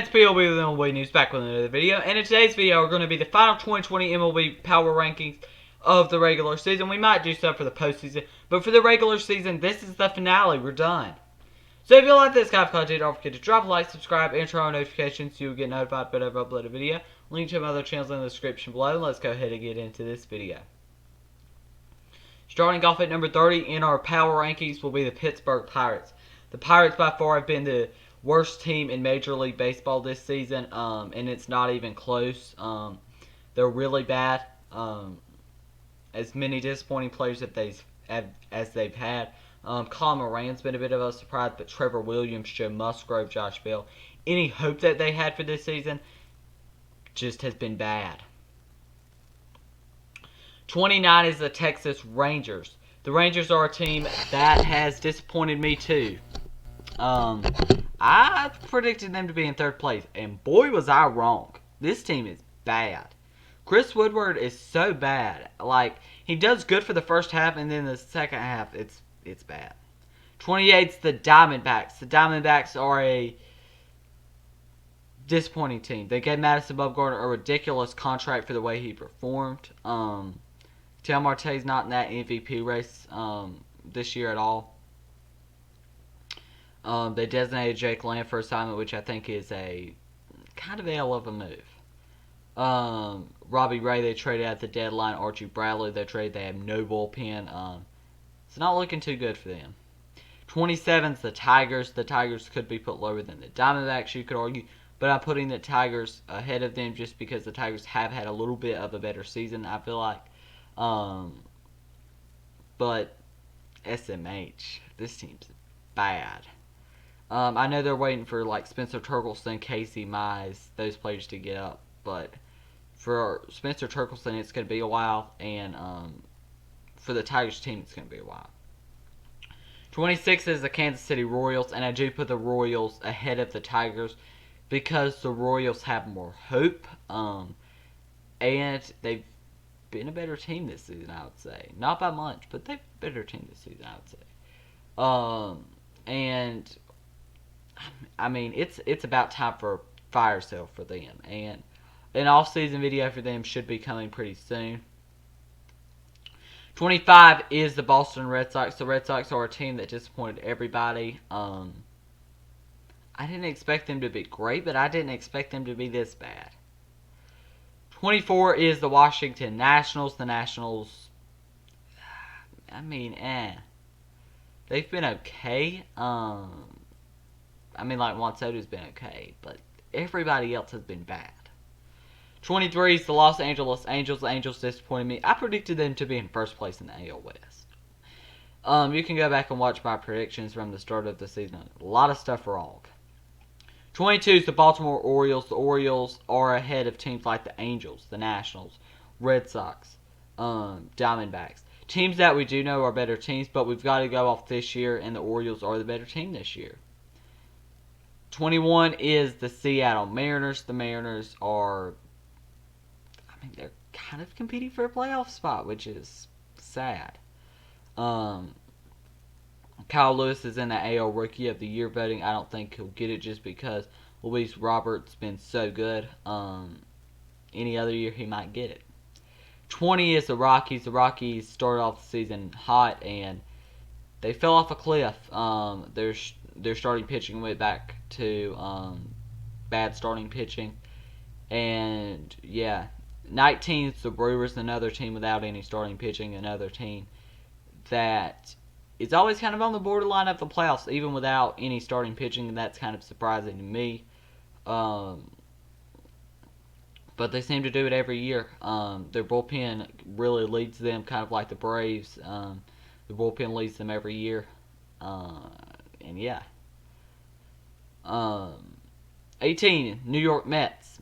fans, PLB with MLB News, back with another video. And in today's video, we're going to be the final 2020 MLB Power Rankings of the regular season. We might do stuff for the postseason, but for the regular season, this is the finale. We're done. So if you like this kind of content, don't forget to drop a like, subscribe, and turn on notifications so you'll get notified whenever I upload a video. Link to my other channels in the description below. Let's go ahead and get into this video. Starting off at number 30 in our Power Rankings will be the Pittsburgh Pirates. The Pirates by far have been the worst team in Major League Baseball this season, and it's not even close. They're really bad. As many disappointing players as they've had. Colin Moran's been a bit of a surprise, but Trevor Williams, Joe Musgrove, Josh Bell, any hope that they had for this season just has been bad. 29 is the Texas Rangers. The Rangers are a team that has disappointed me too. I predicted them to be in third place, and boy was I wrong. This team is bad. Chris Woodward is so bad. Like, he does good for the first half, and then the second half, it's bad. 28's the Diamondbacks. The Diamondbacks are a disappointing team. They gave Madison Bumgarner a ridiculous contract for the way he performed. Tel Marte's not in that MVP race this year at all. They designated Jake Lamb for assignment, which I think is a kind of a hell of a move. Robbie Ray they traded at the deadline. Archie Bradley they traded. They have no bullpen. It's not looking too good for them. 27's the Tigers. The Tigers could be put lower than the Diamondbacks, you could argue. But I'm putting the Tigers ahead of them just because the Tigers have had a little bit of a better season, I feel like. But SMH, this team's bad. I know they're waiting for like Spencer Torkelson, Casey Mize, those players to get up. But for Spencer Torkelson, it's going to be a while. And for the Tigers team, it's going to be a while. 26 is the Kansas City Royals. And I do put the Royals ahead of the Tigers because the Royals have more hope. And they've been a better team this season, I would say. Not by much, but they've been a better team this season, I would say. And I mean, it's about time for a fire sale for them. And an off-season video for them should be coming pretty soon. 25 is the Boston Red Sox. The Red Sox are a team that disappointed everybody. I didn't expect them to be great, but I didn't expect them to be this bad. 24 is the Washington Nationals. The Nationals, I mean, they've been okay. I mean, like, Juan Soto's been okay, but everybody else has been bad. 23 is the Los Angeles Angels. The Angels disappointed me. I predicted them to be in first place in the AL West. You can go back and watch my predictions from the start of the season. A lot of stuff wrong. 22 is the Baltimore Orioles. The Orioles are ahead of teams like the Angels, the Nationals, Red Sox, Diamondbacks. Teams that we do know are better teams, but we've got to go off this year, and the Orioles are the better team this year. 21 is the Seattle Mariners. The Mariners are, I mean, they're kind of competing for a playoff spot, which is sad. Kyle Lewis is in the AL Rookie of the Year voting. I don't think he'll get it just because Luis Roberts been so good. Any other year he might get it. 20 is the Rockies. The Rockies started off the season hot and they fell off a cliff. Their starting pitching went back to bad starting pitching. And yeah, 19 is the Brewers, another team without any starting pitching, another team that is always kind of on the borderline of the playoffs, even without any starting pitching, and that's kind of surprising to me. But they seem to do it every year. Their bullpen really leads them, kind of like the Braves. The bullpen leads them every year. And yeah. 18, New York Mets.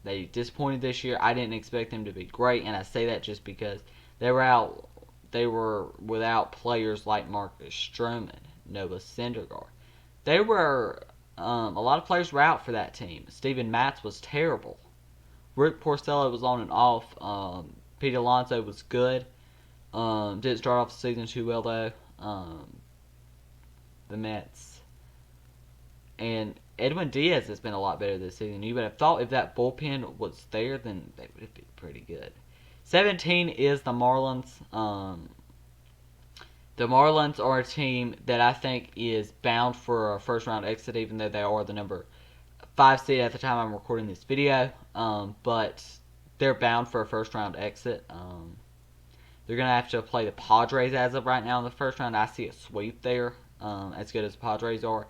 They disappointed this year. I didn't expect them to be great, and I say that just because they were without players like Marcus Stroman, Noah Syndergaard. They were a lot of players were out for that team. Steven Matz was terrible. Rick Porcello was on and off. Pete Alonso was good. Didn't start off the season too well though. The Mets. And Edwin Diaz has been a lot better this season. You would have thought if that bullpen was there, then they would have been pretty good. 17 is the Marlins. The Marlins are a team that I think is bound for a first round exit, even though they are the number 5 seed at the time I'm recording this video. But they're bound for a first round exit. They're going to have to play the Padres as of right now in the first round. I see a sweep there, as good as the Padres are.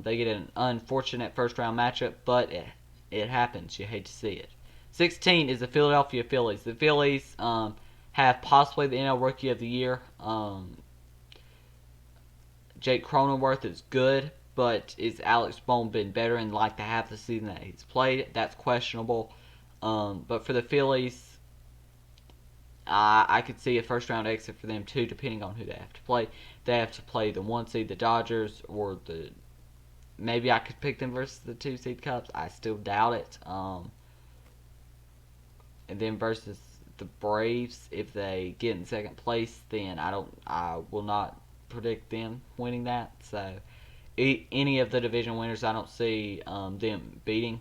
They get an unfortunate first round matchup, but it happens. You hate to see it. 16 is the Philadelphia Phillies. The Phillies have possibly the NL Rookie of the Year. Jake Cronenworth is good, but is Alex Bohm been better in like the half the season that he's played? That's questionable. But for the Phillies, I could see a first round exit for them too, depending on who they have to play. They have to play the 1 seed, the Dodgers, or the maybe I could pick them versus the 2 seed Cubs. I still doubt it. And then versus the Braves, if they get in second place, then I will not predict them winning that. So any of the division winners, I don't see them beating.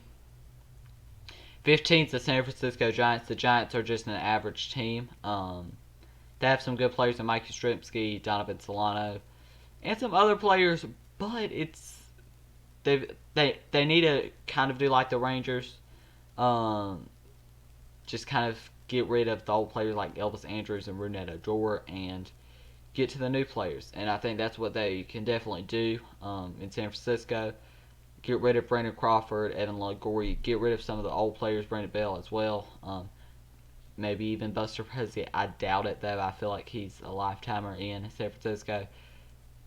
15th, the San Francisco Giants. The Giants are just an average team. They have some good players in Mike Yastrzemski, Donovan Solano, and some other players, but they need to kind of do like the Rangers, just kind of get rid of the old players like Elvis Andrews and Rougned Odor and get to the new players. And I think that's what they can definitely do in San Francisco. Get rid of Brandon Crawford, Evan Longoria, get rid of some of the old players, Brandon Bell as well. Maybe even Buster Posey. I doubt it, though. I feel like he's a lifetimer in San Francisco.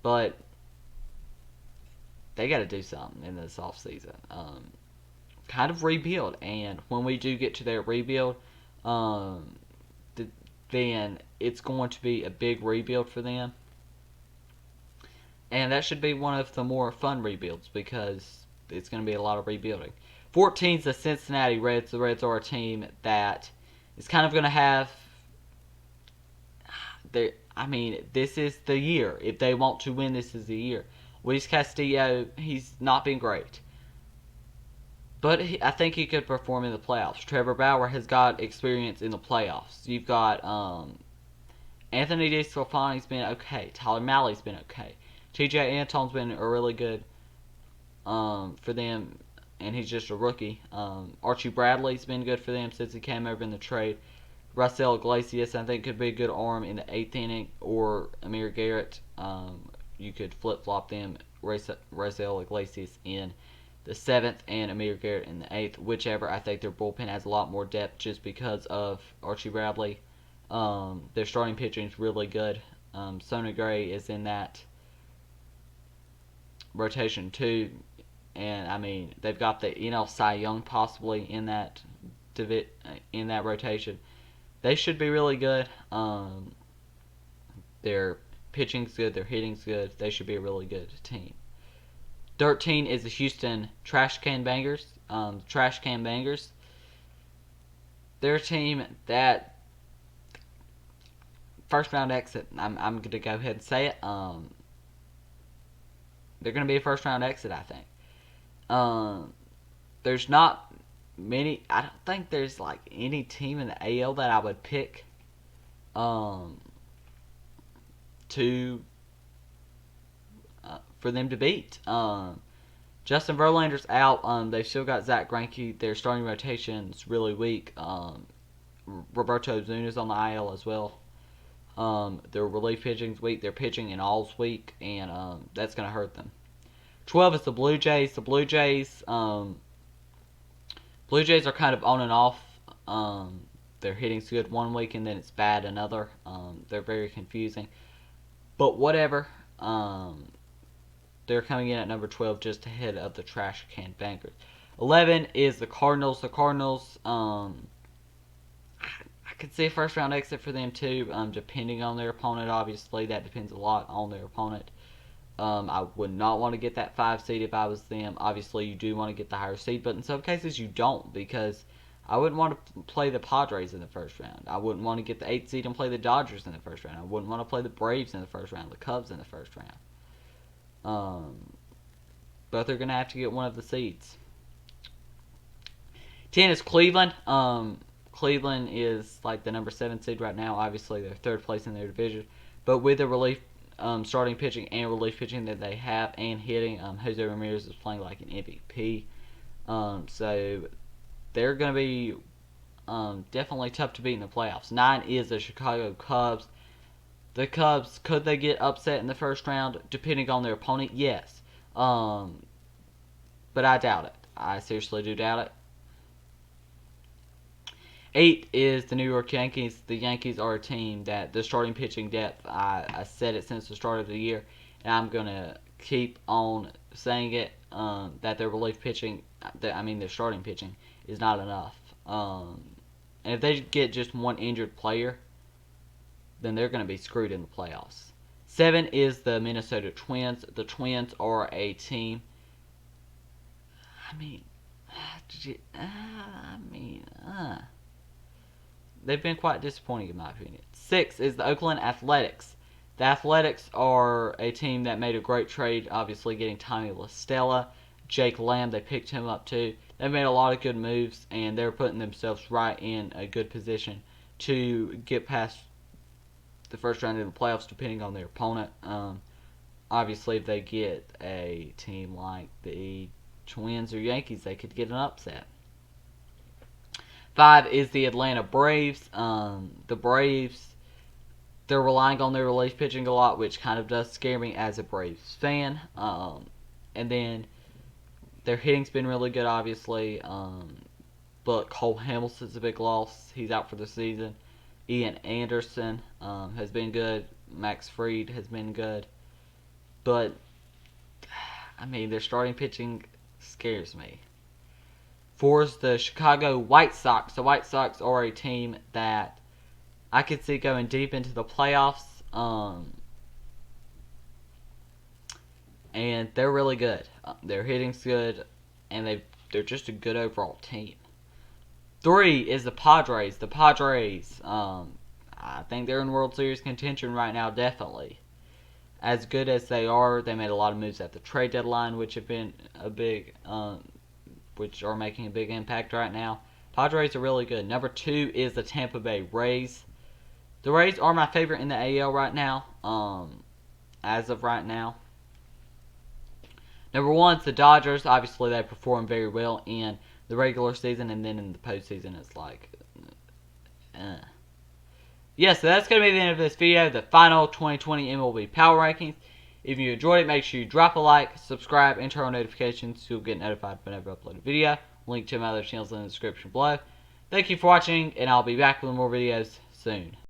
But they got to do something in this offseason. Kind of rebuild. And when we do get to their rebuild, then it's going to be a big rebuild for them. And that should be one of the more fun rebuilds because it's going to be a lot of rebuilding. 14 is the Cincinnati Reds. The Reds are a team that is kind of going to have... this is the year. If they want to win, this is the year. Luis Castillo, he's not been great. But I think he could perform in the playoffs. Trevor Bauer has got experience in the playoffs. You've got Anthony DeSclafani's been okay. Tyler Maley's been okay. TJ Anton's been really good for them, and he's just a rookie. Archie Bradley's been good for them since he came over in the trade. Raisel Iglesias, I think, could be a good arm in the 8th inning, or Amir Garrett. You could flip-flop them, Raisel Iglesias in the 7th and Amir Garrett in the 8th, whichever. I think their bullpen has a lot more depth just because of Archie Bradley. Their starting pitching is really good. Sonny Gray is in that rotation too, and they've got the Cy Young possibly in that rotation. They should be really good. Their pitching's good, their hitting's good. They should be a really good team. 13 is the Houston Trash Can Bangers. Trash Can Bangers. They're a team that first round exit. I'm going to go ahead and say it. They're going to be a first round exit, I think. There's not many. I don't think there's like any team in the AL that I would pick for them to beat. Justin Verlander's out. They've still got Zach Greinke. Their starting rotation's really weak. Roberto Ozuna's on the IL as well. Their relief pitching's weak. Their pitching in all's weak, and that's going to hurt them. 12 is the Blue Jays. The Blue Jays are kind of on and off. Their hitting's good one week, and then it's bad another. They're very confusing. But whatever. They're coming in at number 12, just ahead of the Trash Can Bangers. 11 is the Cardinals. The Cardinals, I could see a first round exit for them too, depending on their opponent. Obviously, that depends a lot on their opponent. I would not want to get that 5 seed if I was them. Obviously, you do want to get the higher seed, but in some cases you don't, because I wouldn't want to play the Padres in the first round. I wouldn't want to get the 8th seed and play the Dodgers in the first round. I wouldn't want to play the Braves in the first round, the Cubs in the first round. both are going to have to get one of the seeds. 10 is Cleveland. Cleveland is like the number 7 seed right now. Obviously, they're third place in their division. But with the relief starting pitching and relief pitching that they have and hitting, Jose Ramirez is playing like an MVP. So they're going to be definitely tough to beat in the playoffs. 9 is the Chicago Cubs. The Cubs, could they get upset in the first round depending on their opponent? Yes. But I doubt it. I seriously do doubt it. 8 is the New York Yankees. The Yankees are a team that the starting pitching depth, I said it since the start of the year, and I'm going to keep on saying it, that their relief pitching, their starting pitching, is not enough. And if they get just one injured player, then they're going to be screwed in the playoffs. 7 is the Minnesota Twins. The Twins are a team. They've been quite disappointing in my opinion. 6 is the Oakland Athletics. The Athletics are a team that made a great trade, obviously getting Tommy La Stella. Jake Lamb, they picked him up too. They've made a lot of good moves, and they're putting themselves right in a good position to get past the first round of the playoffs, depending on their opponent. Obviously, if they get a team like the Twins or Yankees, they could get an upset. 5 is the Atlanta Braves. The Braves, they're relying on their relief pitching a lot, which kind of does scare me as a Braves fan. And then their hitting's been really good, obviously. But Cole Hamilton's a big loss. He's out for the season. Ian Anderson has been good. Max Fried has been good. But, their starting pitching scares me. 4 is the Chicago White Sox. The White Sox are a team that I could see going deep into the playoffs. And they're really good. Their hitting's good, and they're just a good overall team. 3 is the Padres. The Padres, I think they're in World Series contention right now, definitely. As good as they are, they made a lot of moves at the trade deadline, which have been which are making a big impact right now. Padres are really good. Number 2 is the Tampa Bay Rays. The Rays are my favorite in the AL right now, as of right now. Number 1 is the Dodgers. Obviously, they perform very well in the regular season, and then in the postseason, it's like, Yeah, so that's going to be the end of this video, the final 2020 MLB Power Rankings. If you enjoyed it, make sure you drop a like, subscribe, and turn on notifications so you'll get notified whenever I upload a video. Link to my other channels in the description below. Thank you for watching, and I'll be back with more videos soon.